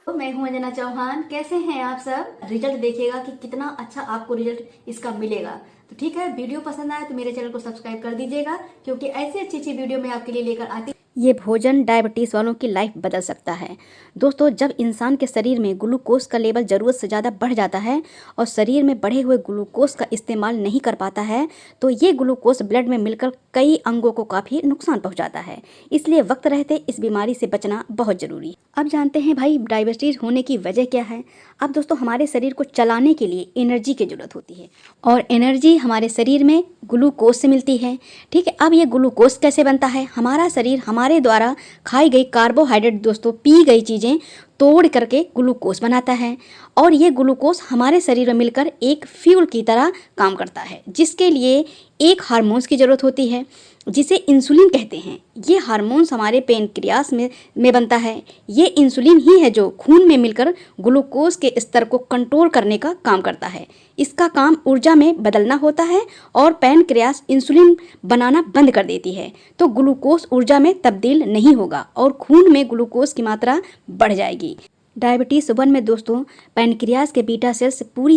तो मैं हूं अंजना चौहान। कैसे हैं आप सब? रिजल्ट देखिएगा कि कितना अच्छा आपको रिजल्ट इसका मिलेगा। तो ठीक है, वीडियो पसंद आए तो मेरे चैनल को सब्सक्राइब कर दीजिएगा, क्योंकि ऐसी अच्छी अच्छी वीडियो मैं आपके लिए लेकर आती। ये भोजन डायबिटीज़ वालों की लाइफ बदल सकता है। दोस्तों, जब इंसान के शरीर में ग्लूकोज का लेवल ज़रूरत से ज़्यादा बढ़ जाता है और शरीर में बढ़े हुए ग्लूकोज का इस्तेमाल नहीं कर पाता है, तो ये ग्लूकोज ब्लड में मिलकर कई अंगों को काफ़ी नुकसान पहुंचाता है। इसलिए वक्त रहते इस बीमारी से बचना बहुत ज़रूरी। अब जानते हैं भाई डायबिटीज़ होने की वजह क्या है। अब दोस्तों, हमारे शरीर को चलाने के लिए एनर्जी की ज़रूरत होती है और एनर्जी हमारे शरीर में ग्लूकोज से मिलती है। ठीक है, अब ये ग्लूकोज कैसे बनता है? हमारा शरीर हमारे द्वारा खाई गई कार्बोहाइड्रेट, दोस्तों पी गई चीज़ें तोड़ करके ग्लूकोज बनाता है और ये ग्लूकोज हमारे शरीर में मिलकर एक फ्यूल की तरह काम करता है, जिसके लिए एक हार्मोन्स की ज़रूरत होती है जिसे इंसुलिन कहते हैं। ये हार्मोन्स हमारे पेनक्रियास में बनता है। ये इंसुलिन ही है जो खून में मिलकर ग्लूकोज के स्तर को कंट्रोल करने का काम करता है। इसका काम ऊर्जा में बदलना होता है और पेनक्रियास इंसुलिन बनाना बंद कर देती है, तो ग्लूकोज ऊर्जा में तब्दील नहीं होगा और खून में ग्लूकोज की मात्रा बढ़ जाएगी। डायबिटीज़ 1 में दोस्तों पैनक्रियास के बीटा सेल्स पूरी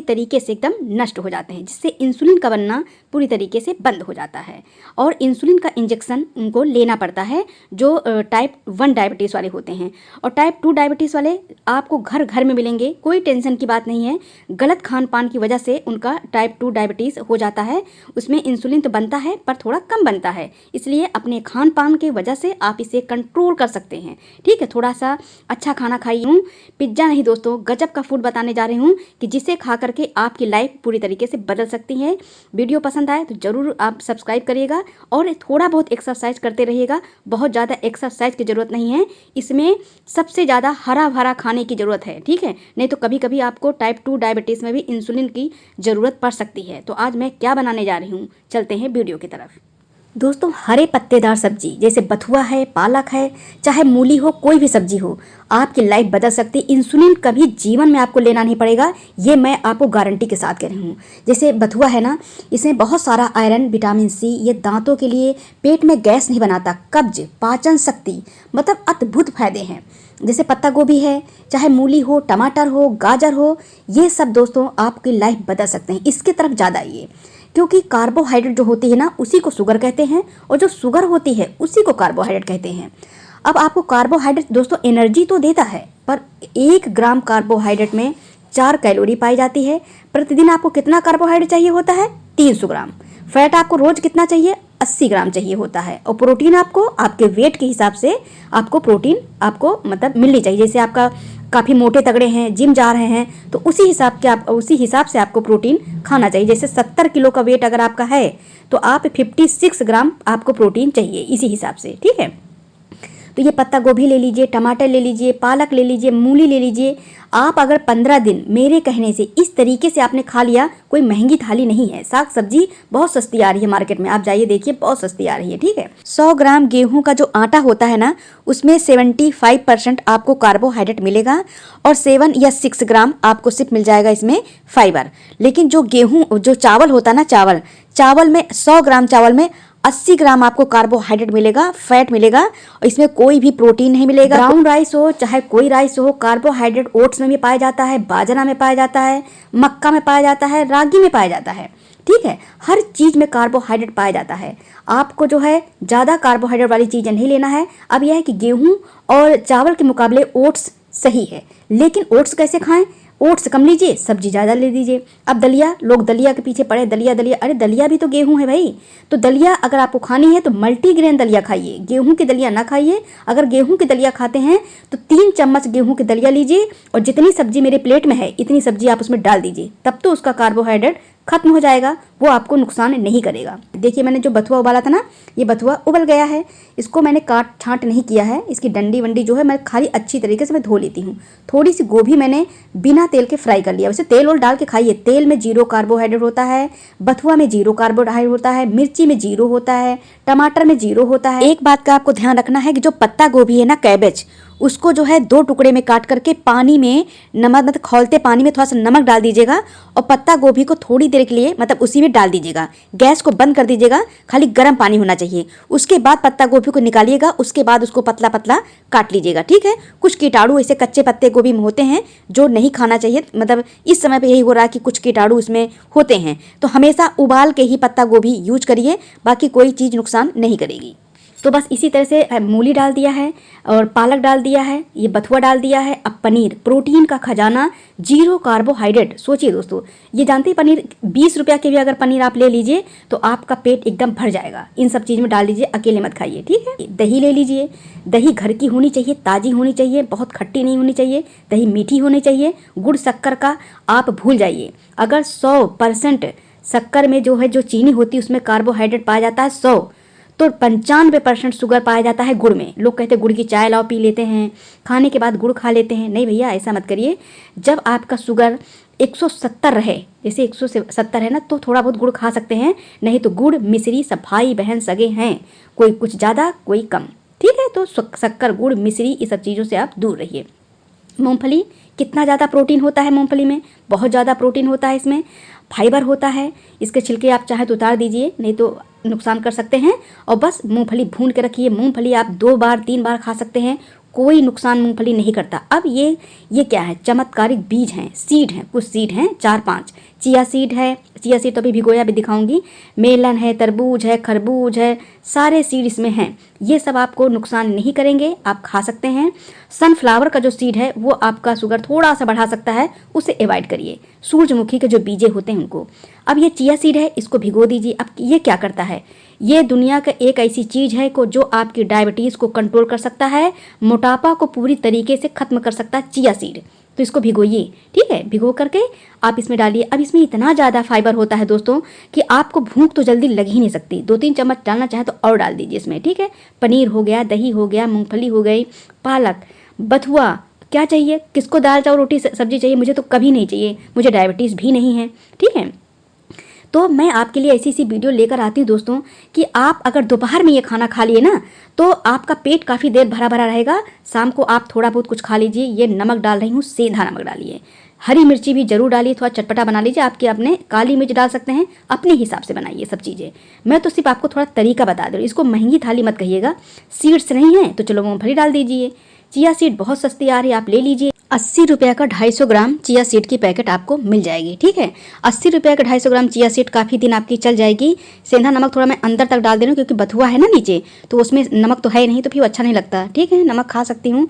तरीके से एकदम नष्ट हो जाते हैं, जिससे इंसुलिन का बनना पूरी तरीके से बंद हो जाता है और इंसुलिन का इंजेक्शन उनको लेना पड़ता है जो टाइप 1 डायबिटीज़ वाले होते हैं। और टाइप 2 डायबिटीज़ वाले आपको घर घर में मिलेंगे, कोई टेंशन की बात नहीं है। गलत खान पान की वजह से उनका टाइप 2 डायबिटीज़ हो जाता है। उसमें इंसुलिन तो बनता है पर थोड़ा कम बनता है, इसलिए अपने खान पान की वजह से आप इसे कंट्रोल कर सकते हैं। ठीक है, थोड़ा सा अच्छा खाना खाई हूँ, पिज्ज़ा नहीं दोस्तों, गजब का फूड बताने जा रही हूँ कि जिसे खा करके आपकी लाइफ पूरी तरीके से बदल सकती है। वीडियो पसंद आए तो ज़रूर आप सब्सक्राइब करिएगा और थोड़ा बहुत एक्सरसाइज करते रहिएगा। बहुत ज़्यादा एक्सरसाइज की ज़रूरत नहीं है, इसमें सबसे ज़्यादा हरा भरा खाने की ज़रूरत है। ठीक है, नहीं तो कभी कभी आपको टाइप 2 डायबिटीज़ में भी इंसुलिन की ज़रूरत पड़ सकती है। तो आज मैं क्या बनाने जा रही हूँ, चलते हैं वीडियो की तरफ। दोस्तों, हरे पत्तेदार सब्जी जैसे बथुआ है, पालक है, चाहे मूली हो, कोई भी सब्जी हो, आपकी लाइफ बदल सकती है। इंसुलिन कभी जीवन में आपको लेना नहीं पड़ेगा, ये मैं आपको गारंटी के साथ कह रही हूँ। जैसे बथुआ है ना, इसमें बहुत सारा आयरन, विटामिन सी, ये दांतों के लिए, पेट में गैस नहीं बनाता, कब्ज, पाचन शक्ति, मतलब अद्भुत फायदे हैं। जैसे पत्ता गोभी है, चाहे मूली हो, टमाटर हो, गाजर हो, ये सब दोस्तों आपकी लाइफ बदल सकते हैं। इसके तरफ ज़्यादा आइए, क्योंकि कार्बोहाइड्रेट जो होती है ना, उसी को शुगर कहते हैं और जो शुगर होती है उसी को कार्बोहाइड्रेट कहते हैं। अब आपको कार्बोहाइड्रेट दोस्तों एनर्जी तो देता है, पर 1 ग्राम कार्बोहाइड्रेट में 4 कैलोरी पाई जाती है। प्रतिदिन आपको कितना कार्बोहाइड्रेट चाहिए होता है? 300 ग्राम। फैट आपको रोज कितना चाहिए? 80 ग्राम चाहिए होता है। और प्रोटीन आपको आपके वेट के हिसाब से आपको प्रोटीन आपको मतलब मिलनी चाहिए। जैसे आपका काफ़ी मोटे तगड़े हैं, जिम जा रहे हैं, तो उसी हिसाब से आपको प्रोटीन खाना चाहिए। जैसे 70 किलो का वेट अगर आपका है तो आप 56 ग्राम आपको प्रोटीन चाहिए, इसी हिसाब से। ठीक है, तो ये पत्ता गोभी ले लीजिए, टमाटर ले लीजिए, पालक ले लीजिए, मूली ले लीजिए। आप अगर 15 दिन मेरे कहने से इस तरीके से आपने खा लिया, कोई महंगी थाली नहीं है। साग सब्जी बहुत सस्ती आ रही है मार्केट में, आप जाइए देखिए, बहुत सस्ती आ रही है। ठीक है, 100 ग्राम गेहूं का जो आटा होता है ना, उसमें 75% आपको कार्बोहाइड्रेट मिलेगा और 7 या 6 ग्राम आपको सिर्फ मिल जाएगा इसमें फाइबर। लेकिन जो चावल होता है ना, चावल में 100 ग्राम चावल में 80 ग्राम आपको कार्बोहाइड्रेट मिलेगा, फैट मिलेगा, और इसमें कोई भी प्रोटीन नहीं मिलेगा। ब्राउन राइस हो चाहे कोई राइस हो, कार्बोहाइड्रेट ओट्स में भी पाया जाता है, बाजरा में पाया जाता है, मक्का में पाया जाता है, रागी में पाया जाता है। ठीक है, हर चीज़ में कार्बोहाइड्रेट पाया जाता है। आपको जो है ज़्यादा कार्बोहाइड्रेट वाली चीज़ें नहीं लेना है। अब यह है कि गेहूँ और चावल के मुकाबले ओट्स सही है, लेकिन ओट्स कैसे खाएं? ओट्स कम लीजिए, सब्जी ज़्यादा ले दीजिए। अब दलिया, लोग दलिया के पीछे पड़े, दलिया, अरे दलिया भी तो गेहूं है भाई। तो दलिया अगर आपको खानी है तो मल्टीग्रेन दलिया खाइए, गेहूं की दलिया ना खाइए। अगर गेहूं की दलिया खाते हैं तो 3 चम्मच गेहूं की दलिया लीजिए और जितनी सब्जी मेरे प्लेट में है इतनी सब्जी आप उसमें डाल दीजिए, तब तो उसका कार्बोहाइड्रेट खत्म हो जाएगा, वो आपको नुकसान नहीं करेगा। देखिए, मैंने जो बथुआ उबाला था ना, ये बथुआ उबल गया है। इसको मैंने काट छांट नहीं किया है, इसकी डंडी वंडी जो है मैं खाली अच्छी तरीके से मैं धो लेती हूँ। थोड़ी सी गोभी मैंने बिना तेल के फ्राई कर लिया। वैसे तेल और डाल के खाइए, तेल में 0 कार्बोहाइड्रेट होता है, बथुआ में 0 कार्बोहाइड्रेट होता है, मिर्ची में 0 होता है, टमाटर में 0 होता है। एक बात का आपको ध्यान रखना है कि जो पत्ता गोभी है ना, कैबेज, उसको जो है 2 टुकड़े में काट करके पानी में नमक, मतलब खौलते पानी में थोड़ा सा नमक डाल दीजिएगा और पत्ता गोभी को थोड़ी देर के लिए मतलब उसी में डाल दीजिएगा। गैस को बंद कर दीजिएगा, खाली गर्म पानी होना चाहिए। उसके बाद पत्ता गोभी को निकालिएगा, उसके बाद उसको पतला पतला काट लीजिएगा, ठीक है। कुछ कीटाणु ऐसे कच्चे पत्ते गोभी में होते हैं जो नहीं खाना चाहिए, मतलब इस समय पे यही हो रहा है कि कुछ कीटाणु इसमें होते हैं, तो हमेशा उबाल के ही पत्ता गोभी यूज करिए, बाकी कोई चीज़ नुकसान नहीं करेगी। तो बस इसी तरह से मूली डाल दिया है और पालक डाल दिया है, ये बथुआ डाल दिया है। अब पनीर, प्रोटीन का खजाना, 0 कार्बोहाइड्रेट। सोचिए दोस्तों, ये जानते हैं पनीर 20 रुपया के भी अगर पनीर आप ले लीजिए तो आपका पेट एकदम भर जाएगा। इन सब चीज़ में डाल लीजिए, अकेले मत खाइए, ठीक है। दही ले लीजिए, दही घर की होनी चाहिए, ताज़ी होनी चाहिए, बहुत खट्टी नहीं होनी चाहिए, दही मीठी होनी चाहिए। गुड़ शक्कर का आप भूल जाइए। अगर 100% शक्कर में जो है जो चीनी होती है उसमें कार्बोहाइड्रेट पाया जाता है 100, तो 95% शुगर पाया जाता है गुड़ में। लोग कहते हैं गुड़ की चाय लाओ पी लेते हैं, खाने के बाद गुड़ खा लेते हैं। नहीं भैया, ऐसा मत करिए। जब आपका शुगर 170 रहे, जैसे 170 है ना, तो थोड़ा बहुत गुड़ खा सकते हैं, नहीं तो गुड़ मिश्री सब भाई बहन सगे हैं, कोई कुछ ज़्यादा कोई कम, ठीक है। तो शक्कर, गुड़, मिश्री, ये सब चीज़ों से आप दूर रहिए। मूंगफली, कितना ज़्यादा प्रोटीन होता है मूंगफली में, बहुत ज़्यादा प्रोटीन होता है इसमें, फाइबर होता है। इसके छिलके आप चाहे तो उतार दीजिए, नहीं तो नुकसान कर सकते हैं। और बस मूंगफली भून के रखिए। मूंगफली आप 2 बार 3 बार खा सकते हैं, कोई नुकसान मूंगफली नहीं करता। अब ये क्या है, चमत्कारिक बीज हैं, सीड हैं, कुछ सीड हैं 4-5। चिया सीड है, चिया सीड तो अभी भिगोया भी दिखाऊंगी। मेलन है, तरबूज है, खरबूज है, सारे सीड इसमें हैं। ये सब आपको नुकसान नहीं करेंगे, आप खा सकते हैं। सनफ्लावर का जो सीड है वो आपका शुगर थोड़ा सा बढ़ा सकता है, उसे अवॉइड करिए। सूरजमुखी के जो बीजे होते हैं उनको। अब ये चिया सीड है, इसको भिगो दीजिए। अब ये क्या करता है, ये दुनिया का एक ऐसी चीज़ है को जो आपकी डायबिटीज़ को कंट्रोल कर सकता है, मोटापा को पूरी तरीके से खत्म कर सकता है चिया सीड। तो इसको भिगोइए, ठीक है। भिगो करके आप इसमें डालिए। अब इसमें इतना ज़्यादा फाइबर होता है दोस्तों कि आपको भूख तो जल्दी लग ही नहीं सकती। 2-3 चम्मच डालना चाहे तो और डाल दीजिए इसमें, ठीक है। पनीर हो गया, दही हो गया, मूंगफली हो गई, पालक, बथुआ, क्या चाहिए किसको, दाल चावल रोटी सब्जी चाहिए, मुझे तो कभी नहीं चाहिए, मुझे डायबिटीज़ भी नहीं है, ठीक है। तो मैं आपके लिए ऐसी सी वीडियो लेकर आती हूँ दोस्तों कि आप अगर दोपहर में ये खाना खा लिए ना तो आपका पेट काफ़ी देर भरा भरा रहेगा। शाम को आप थोड़ा बहुत कुछ खा लीजिए। ये नमक डाल रही हूँ, सेंधा नमक डालिए। हरी मिर्ची भी जरूर डालिए, थोड़ा चटपटा बना लीजिए। आपके अपने काली मिर्च डाल सकते हैं, अपने हिसाब से बनाइए सब चीज़ें। मैं तो सिर्फ आपको थोड़ा तरीका बता दे रही हूँ। इसको महंगी थाली मत कहिएगा। सीड्स नहीं है तो चलो मूंगफली डाल दीजिए। चिया सीड बहुत सस्ती आ रही है, आप ले लीजिए। 80 रुपये का 250 ग्राम चिया सीड की पैकेट आपको मिल जाएगी, ठीक है। 80 रुपये का 250 ग्राम चिया सीड काफ़ी दिन आपकी चल जाएगी। सेंधा नमक थोड़ा मैं अंदर तक डाल दे रही हूँ क्योंकि बथुआ है ना नीचे, तो उसमें नमक तो है नहीं, तो फिर अच्छा नहीं लगता, ठीक है। नमक खा सकती हूँ।